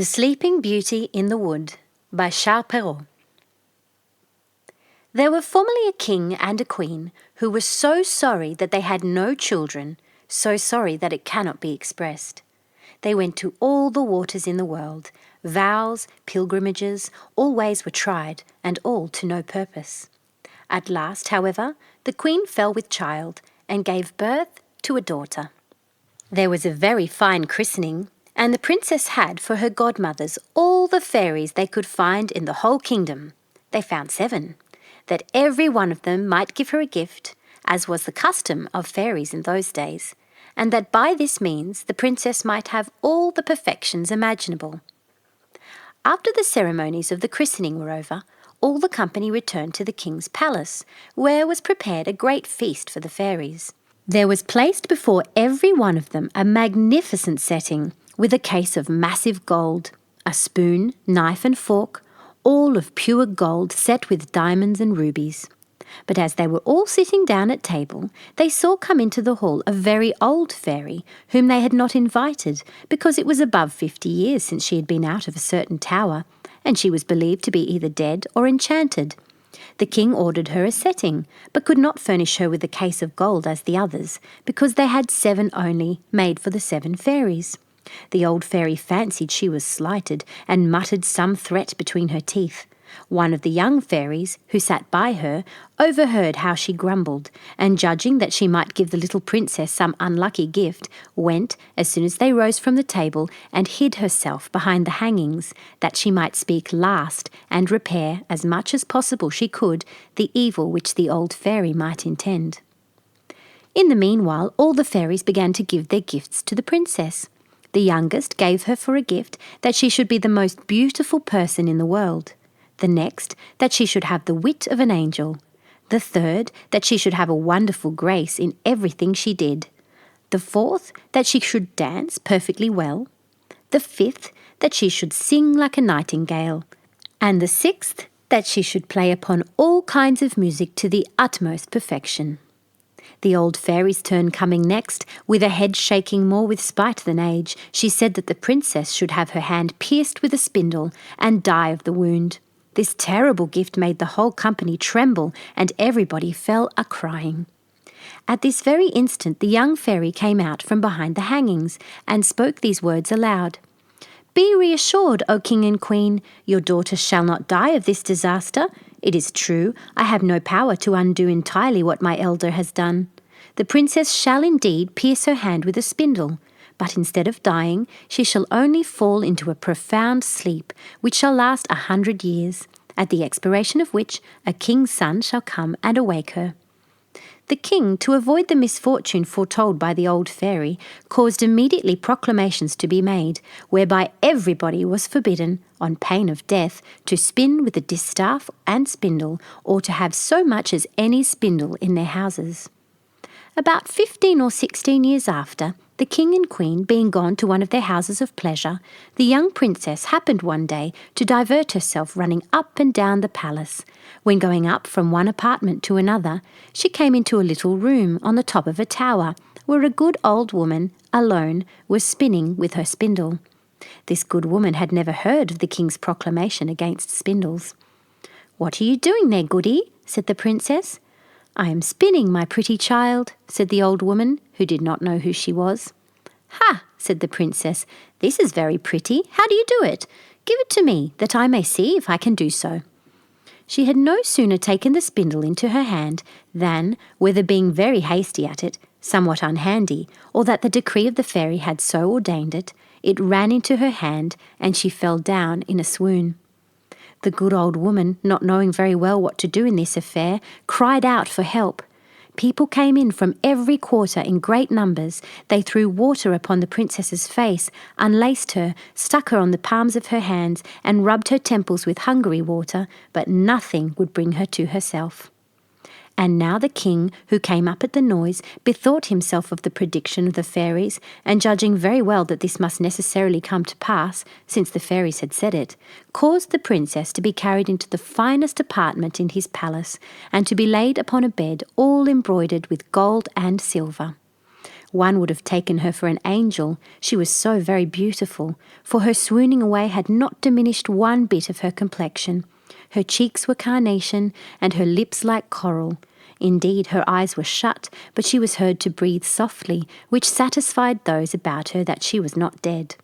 The Sleeping Beauty in the Wood by Charles Perrault. There were formerly a king and a queen who were so sorry that they had no children, so sorry that it cannot be expressed. They went to all the waters in the world, vows, pilgrimages, all ways were tried, and all to no purpose. At last, however, the queen fell with child and gave birth to a daughter. There was a very fine christening, and the princess had for her godmothers all the fairies they could find in the whole kingdom. They found 7, that every one of them might give her a gift, as was the custom of fairies in those days, and that by this means the princess might have all the perfections imaginable. After the ceremonies of the christening were over, all the company returned to the king's palace, where was prepared a great feast for the fairies. There was placed before every one of them a magnificent setting, with a case of massive gold, a spoon, knife and fork, all of pure gold set with diamonds and rubies. But as they were all sitting down at table, they saw come into the hall a very old fairy, whom they had not invited, because it was above 50 years since she had been out of a certain tower, and she was believed to be either dead or enchanted. The king ordered her a setting, but could not furnish her with a case of gold as the others, because they had 7 only, made for the 7 fairies. The old fairy fancied she was slighted, and muttered some threat between her teeth. One of the young fairies, who sat by her, overheard how she grumbled, and judging that she might give the little princess some unlucky gift, went, as soon as they rose from the table, and hid herself behind the hangings, that she might speak last, and repair, as much as possible she could, the evil which the old fairy might intend. In the meanwhile, all the fairies began to give their gifts to the princess. The youngest gave her for a gift that she should be the most beautiful person in the world. The next, that she should have the wit of an angel. The third, that she should have a wonderful grace in everything she did. The fourth, that she should dance perfectly well. The fifth, that she should sing like a nightingale. And the sixth, that she should play upon all kinds of music to the utmost perfection. The old fairy's turn coming next, with a head shaking more with spite than age, she said that the princess should have her hand pierced with a spindle and die of the wound. This terrible gift made the whole company tremble, and everybody fell a-crying. At this very instant the young fairy came out from behind the hangings, and spoke these words aloud. "Be reassured, O king and queen, your daughter shall not die of this disaster. It is true, I have no power to undo entirely what my elder has done. The princess shall indeed pierce her hand with a spindle, but instead of dying, she shall only fall into a profound sleep, which shall last 100 years, at the expiration of which a king's son shall come and awake her." The king, to avoid the misfortune foretold by the old fairy, caused immediately proclamations to be made, whereby everybody was forbidden, on pain of death, to spin with a distaff and spindle, or to have so much as any spindle in their houses. About 15 or 16 years after, the king and queen being gone to one of their houses of pleasure, the young princess happened one day to divert herself running up and down the palace. When going up from one apartment to another, she came into a little room on the top of a tower, where a good old woman, alone, was spinning with her spindle. This good woman had never heard of the king's proclamation against spindles. "What are you doing there, goody?" said the princess. "I am spinning, my pretty child," said the old woman, who did not know who she was. "Ha!" said the princess, "this is very pretty. How do you do it? Give it to me, that I may see if I can do so." She had no sooner taken the spindle into her hand than, whether being very hasty at it, somewhat unhandy, or that the decree of the fairy had so ordained it, it ran into her hand, and she fell down in a swoon. The good old woman, not knowing very well what to do in this affair, cried out for help. People came in from every quarter in great numbers. They threw water upon the princess's face, unlaced her, stuck her on the palms of her hands, and rubbed her temples with Hungary water, but nothing would bring her to herself. And now the king, who came up at the noise, bethought himself of the prediction of the fairies, and judging very well that this must necessarily come to pass, since the fairies had said it, caused the princess to be carried into the finest apartment in his palace, and to be laid upon a bed all embroidered with gold and silver. One would have taken her for an angel, she was so very beautiful, for her swooning away had not diminished one bit of her complexion. Her cheeks were carnation, and her lips like coral. Indeed, her eyes were shut, but she was heard to breathe softly, which satisfied those about her that she was not dead.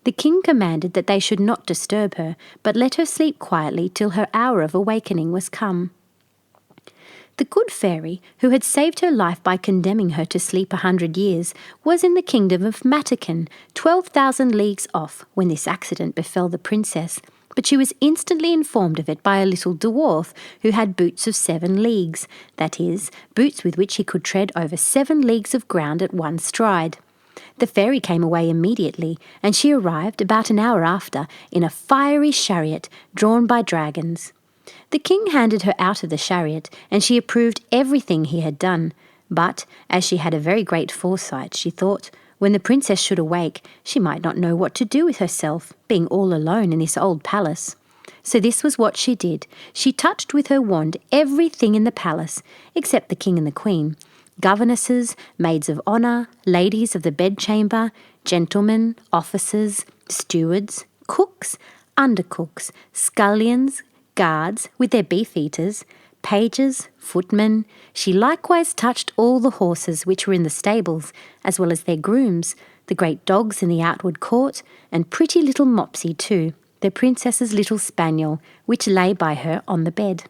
The king commanded that they should not disturb her, but let her sleep quietly till her hour of awakening was come. The good fairy, who had saved her life by condemning her to sleep 100 years, was in the kingdom of Matakin, 12,000 leagues off, when this accident befell the princess. But she was instantly informed of it by a little dwarf who had boots of 7 leagues, that is, boots with which he could tread over 7 leagues of ground at one stride. The fairy came away immediately, and she arrived about an hour after in a fiery chariot drawn by dragons. The king handed her out of the chariot, and she approved everything he had done. But, as she had a very great foresight, she thought, when the princess should awake, she might not know what to do with herself, being all alone in this old palace. So this was what she did. She touched with her wand everything in the palace, except the king and the queen, governesses, maids of honour, ladies of the bedchamber, gentlemen, officers, stewards, cooks, undercooks, scullions, guards with their beef-eaters, pages, footmen. She likewise touched all the horses which were in the stables, as well as their grooms, the great dogs in the outward court, and pretty little Mopsy too, the princess's little spaniel, which lay by her on the bed.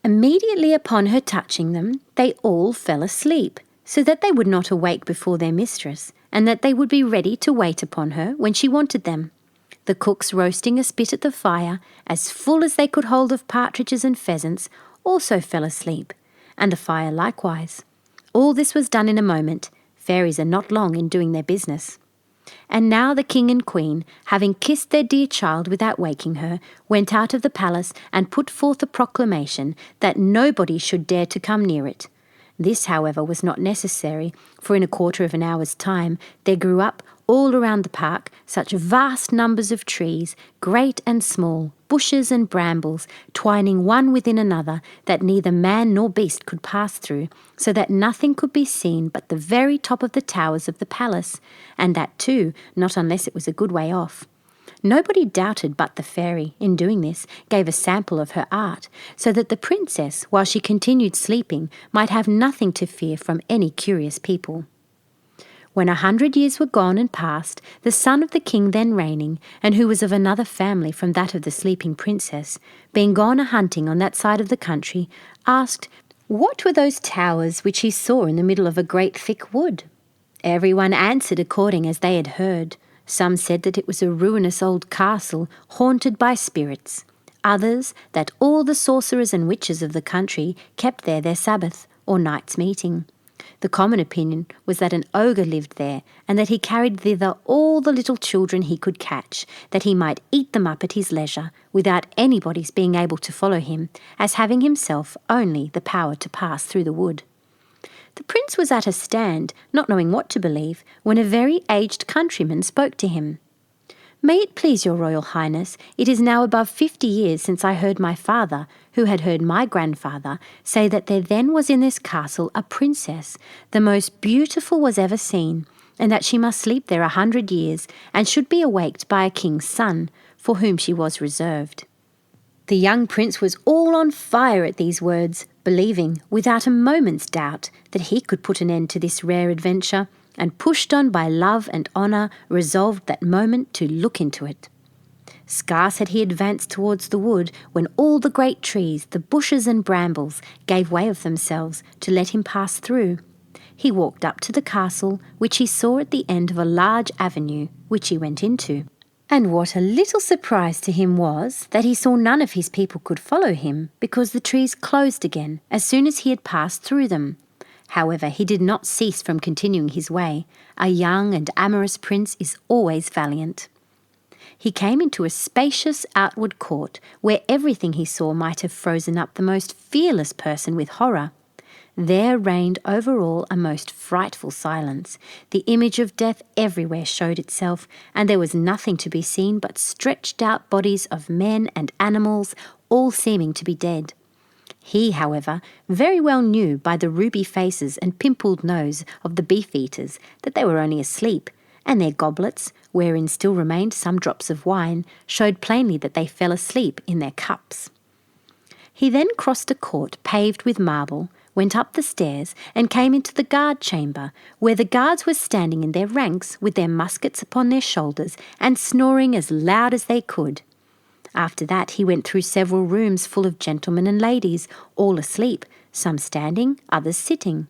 Immediately upon her touching them, they all fell asleep, so that they would not awake before their mistress, and that they would be ready to wait upon her when she wanted them. The cooks roasting a spit at the fire, as full as they could hold of partridges and pheasants, also fell asleep, and the fire likewise. All this was done in a moment. Fairies are not long in doing their business. And now the king and queen, having kissed their dear child without waking her, went out of the palace and put forth a proclamation that nobody should dare to come near it. This, however, was not necessary, for in a quarter of an hour's time there grew up all around the park such vast numbers of trees, great and small, bushes and brambles, twining one within another, that neither man nor beast could pass through, so that nothing could be seen but the very top of the towers of the palace, and that too not unless it was a good way off. Nobody doubted but the fairy, in doing this, gave a sample of her art, so that the princess, while she continued sleeping, might have nothing to fear from any curious people. When 100 years were gone and past, the son of the king then reigning, and who was of another family from that of the sleeping princess, being gone a-hunting on that side of the country, asked what were those towers which he saw in the middle of a great thick wood? Everyone answered according as they had heard. Some said that it was a ruinous old castle haunted by spirits. Others, that all the sorcerers and witches of the country kept there their Sabbath, or night's meeting. The common opinion was that an ogre lived there, and that he carried thither all the little children he could catch, that he might eat them up at his leisure, without anybody's being able to follow him, as having himself only the power to pass through the wood. The prince was at a stand, not knowing what to believe, when a very aged countryman spoke to him. "May it please your royal highness, it is now above 50 years since I heard my father, who had heard my grandfather, say that there then was in this castle a princess, the most beautiful was ever seen, and that she must sleep there 100 years, and should be awaked by a king's son, for whom she was reserved." The young prince was all on fire at these words, believing, without a moment's doubt, that he could put an end to this rare adventure, and pushed on by love and honour, resolved that moment to look into it. Scarce had he advanced towards the wood, when all the great trees, the bushes and brambles, gave way of themselves to let him pass through. He walked up to the castle, which he saw at the end of a large avenue, which he went into. And what a little surprise to him was that he saw none of his people could follow him, because the trees closed again as soon as he had passed through them. However, he did not cease from continuing his way. A young and amorous prince is always valiant. He came into a spacious outward court, where everything he saw might have frozen up the most fearless person with horror. There reigned over all a most frightful silence. The image of death everywhere showed itself, and there was nothing to be seen but stretched out bodies of men and animals, all seeming to be dead. He, however, very well knew by the ruby faces and pimpled nose of the beef-eaters that they were only asleep, and their goblets, wherein still remained some drops of wine, showed plainly that they fell asleep in their cups. He then crossed a court paved with marble, went up the stairs, and came into the guard chamber, where the guards were standing in their ranks with their muskets upon their shoulders and snoring as loud as they could. After that he went through several rooms full of gentlemen and ladies, all asleep, some standing, others sitting.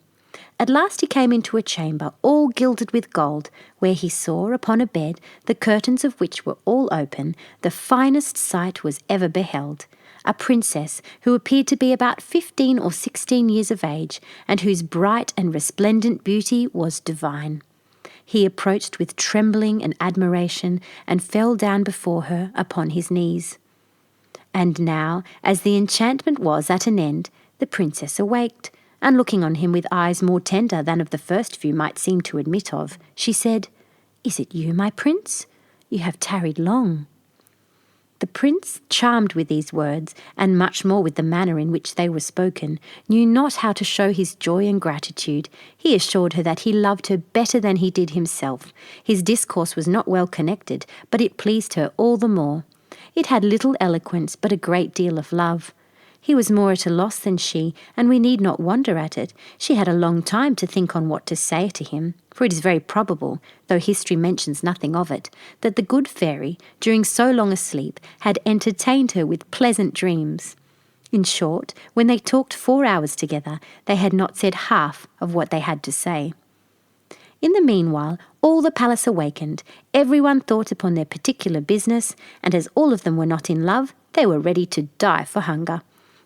At last he came into a chamber all gilded with gold, where he saw upon a bed, the curtains of which were all open, the finest sight was ever beheld, a princess who appeared to be about 15 or 16 years of age, and whose bright and resplendent beauty was divine. He approached with trembling and admiration, and fell down before her upon his knees. And now, as the enchantment was at an end, the princess awaked, and looking on him with eyes more tender than of the first view might seem to admit of, she said, "Is it you, my prince? You have tarried long." The prince, charmed with these words, and much more with the manner in which they were spoken, knew not how to show his joy and gratitude. He assured her that he loved her better than he did himself. His discourse was not well connected, but it pleased her all the more. It had little eloquence, but a great deal of love. He was more at a loss than she, and we need not wonder at it. She had a long time to think on what to say to him, for it is very probable, though history mentions nothing of it, that the good fairy, during so long a sleep, had entertained her with pleasant dreams. In short, when they talked 4 hours together, they had not said half of what they had to say. In the meanwhile, all the palace awakened, everyone thought upon their particular business, and as all of them were not in love, they were ready to die for hunger.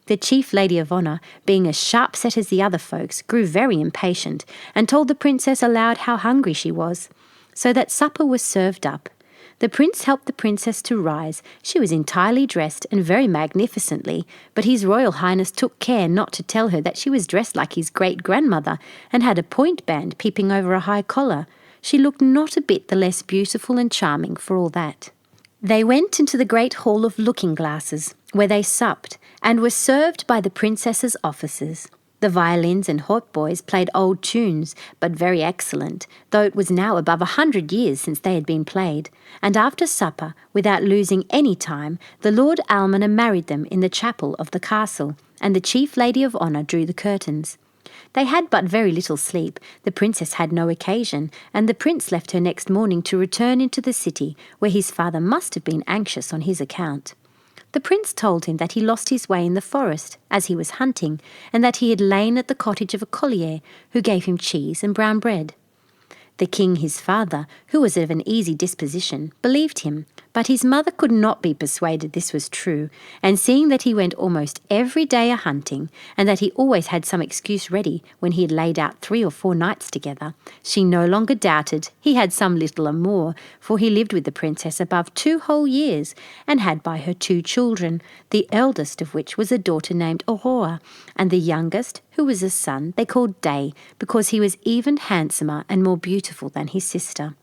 The chief lady of honour, being as sharp-set as the other folks, grew very impatient, and told the princess aloud how hungry she was, so that supper was served up. The prince helped the princess to rise. She was entirely dressed, and very magnificently, but his royal highness took care not to tell her that she was dressed like his great-grandmother, and had a point band peeping over a high collar. She looked not a bit the less beautiful and charming for all that. They went into the great hall of looking-glasses, where they supped, and were served by the princess's officers. The violins and hautboys played old tunes, but very excellent, though it was now above 100 years since they had been played, and after supper, without losing any time, the Lord Almoner married them in the chapel of the castle, and the chief lady of honour drew the curtains. They had but very little sleep, the princess had no occasion, and the prince left her next morning to return into the city, where his father must have been anxious on his account. The prince told him that he lost his way in the forest, as he was hunting, and that he had lain at the cottage of a collier, who gave him cheese and brown bread. The king, his father, who was of an easy disposition, believed him, but his mother could not be persuaded this was true, and seeing that he went almost every day a-hunting, and that he always had some excuse ready when he had laid out 3 or 4 nights together, she no longer doubted he had some little amour, for he lived with the princess above 2 whole years, and had by her 2 children, the eldest of which was a daughter named Aurora, and the youngest, who was a son, they called Day, because he was even handsomer and more beautiful than his sister.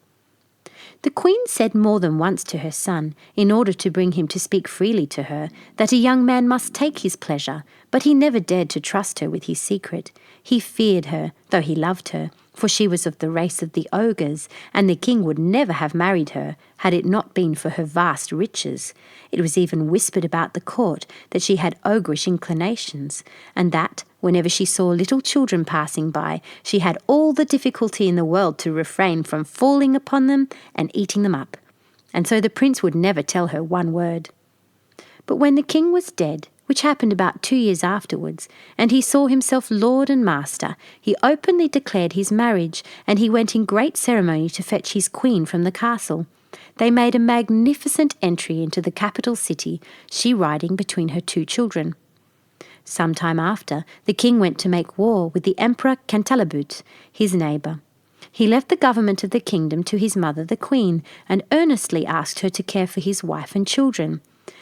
The queen said more than once to her son, in order to bring him to speak freely to her, that a young man must take his pleasure, but he never dared to trust her with his secret. He feared her, though he loved her, for she was of the race of the ogres, and the king would never have married her had it not been for her vast riches. It was even whispered about the court that she had ogrish inclinations, and that, whenever she saw little children passing by, she had all the difficulty in the world to refrain from falling upon them and eating them up. And so the prince would never tell her one word. But when the king was dead, which happened about 2 years afterwards, and he saw himself lord and master, he openly declared his marriage, and he went in great ceremony to fetch his queen from the castle. They made a magnificent entry into the capital city, she riding between her 2 children. Some time after, the king went to make war with the Emperor Cantalabute, his neighbour. He left the government of the kingdom to his mother the queen, and earnestly asked her to care for his wife and children.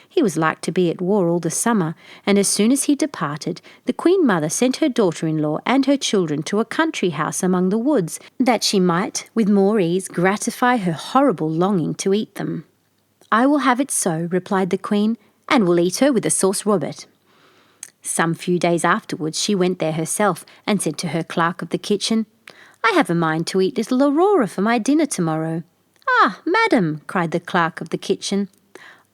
He was like to be at war all the summer, and as soon as he departed, the queen mother sent her daughter-in-law and her children to a country house among the woods, that she might with more ease gratify her horrible longing to eat them. "I will have it so," replied the queen, "and will eat her with a sauce robert." Some few days afterwards she went there herself and said to her clerk of the kitchen, "I have a mind to eat little Aurora for my dinner tomorrow." "Ah, madam," cried the clerk of the kitchen.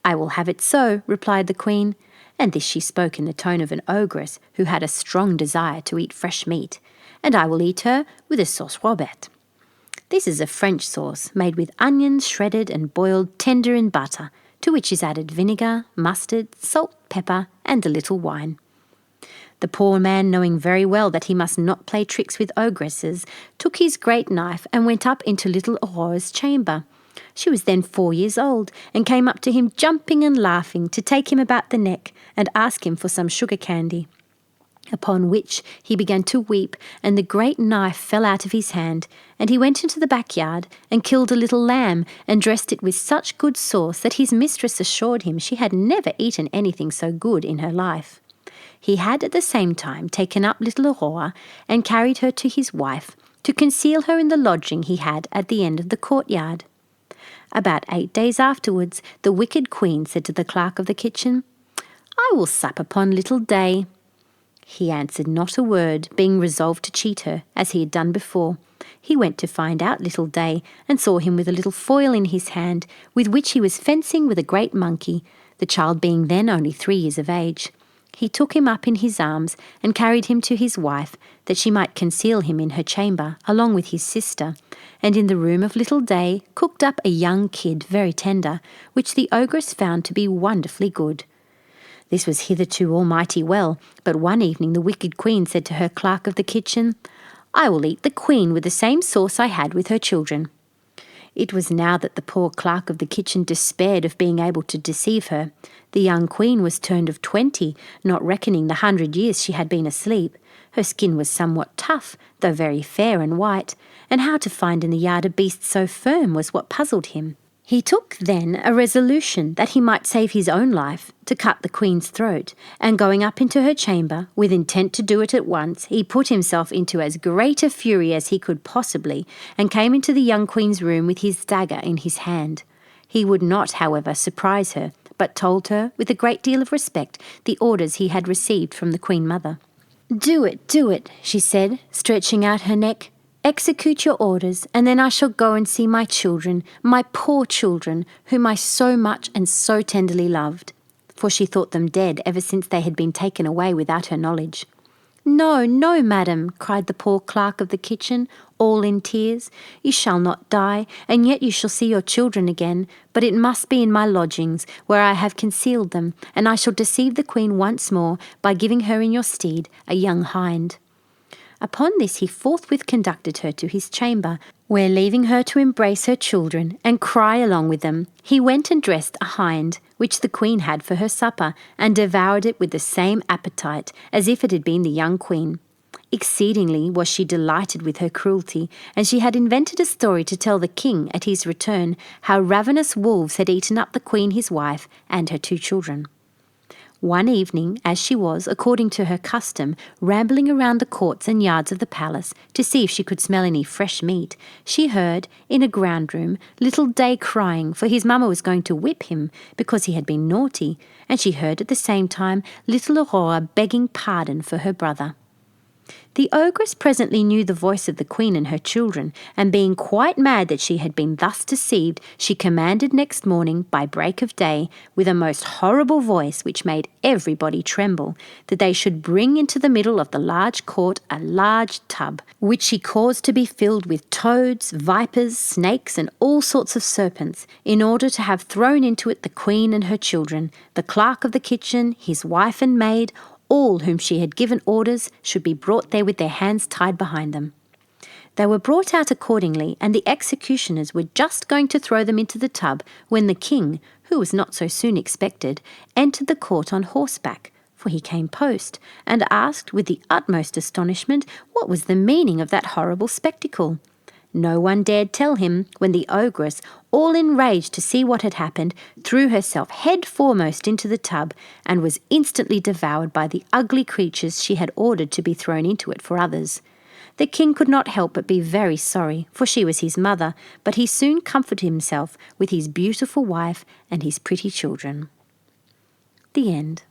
"I will have it so," replied the queen, and this she spoke in the tone of an ogress who had a strong desire to eat fresh meat, "and I will eat her with a sauce robert." This is a French sauce made with onions shredded and boiled tender in butter, to which is added vinegar, mustard, salt, pepper, and a little wine. The poor man, knowing very well that he must not play tricks with ogresses, took his great knife and went up into little Aurora's chamber. She was then 4 years old, and came up to him jumping and laughing to take him about the neck and ask him for some sugar candy. Upon which he began to weep, and the great knife fell out of his hand, and he went into the backyard and killed a little lamb and dressed it with such good sauce that his mistress assured him she had never eaten anything so good in her life. He had at the same time taken up little Aurora and carried her to his wife to conceal her in the lodging he had at the end of the courtyard. About 8 days afterwards, the wicked queen said to the clerk of the kitchen, "I will sup upon little Day." He answered not a word, being resolved to cheat her, as he had done before. He went to find out little Day, and saw him with a little foil in his hand, with which he was fencing with a great monkey, the child being then only 3 years of age. He took him up in his arms and carried him to his wife, that she might conceal him in her chamber, along with his sister, and in the room of little Day cooked up a young kid very tender, which the ogress found to be wonderfully good. This was hitherto all mighty well, but one evening the wicked queen said to her clerk of the kitchen, "I will eat the queen with the same sauce I had with her children." It was now that the poor clerk of the kitchen despaired of being able to deceive her. The young queen was turned of 20, not reckoning the 100 years she had been asleep. Her skin was somewhat tough, though very fair and white, and how to find in the yard a beast so firm was what puzzled him. He took then a resolution that he might save his own life to cut the queen's throat, and going up into her chamber, with intent to do it at once, he put himself into as great a fury as he could possibly, and came into the young queen's room with his dagger in his hand. He would not, however, surprise her, but told her, with a great deal of respect, the orders he had received from the Queen Mother. Do it," she said, stretching out her neck. "Execute your orders, and then I shall go and see my children, my poor children, whom I so much and so tenderly loved," for she thought them dead ever since they had been taken away without her knowledge. "No, no, madam," cried the poor clerk of the kitchen, all in tears. "You shall not die, and yet you shall see your children again, but it must be in my lodgings, where I have concealed them, and I shall deceive the queen once more by giving her in your stead a young hind." Upon this he forthwith conducted her to his chamber, where, leaving her to embrace her children and cry along with them, he went and dressed a hind, which the queen had for her supper, and devoured it with the same appetite as if it had been the young queen. Exceedingly was she delighted with her cruelty, and she had invented a story to tell the king at his return how ravenous wolves had eaten up the queen his wife and her 2 children. One evening, as she was, according to her custom, rambling around the courts and yards of the palace to see if she could smell any fresh meat, she heard, in a ground room, little Day crying, for his mamma was going to whip him because he had been naughty, and she heard at the same time little Aurora begging pardon for her brother. The ogress presently knew the voice of the queen and her children, and being quite mad that she had been thus deceived, she commanded next morning, by break of day, with a most horrible voice which made everybody tremble, that they should bring into the middle of the large court a large tub, which she caused to be filled with toads, vipers, snakes, and all sorts of serpents, in order to have thrown into it the queen and her children, the clerk of the kitchen, his wife and maid, all whom she had given orders should be brought there with their hands tied behind them. They were brought out accordingly, and the executioners were just going to throw them into the tub when the king, who was not so soon expected, entered the court on horseback, for he came post, and asked with the utmost astonishment what was the meaning of that horrible spectacle. No one dared tell him, when the ogress, all enraged to see what had happened, threw herself head foremost into the tub, and was instantly devoured by the ugly creatures she had ordered to be thrown into it for others. The king could not help but be very sorry, for she was his mother, but he soon comforted himself with his beautiful wife and his pretty children. The end.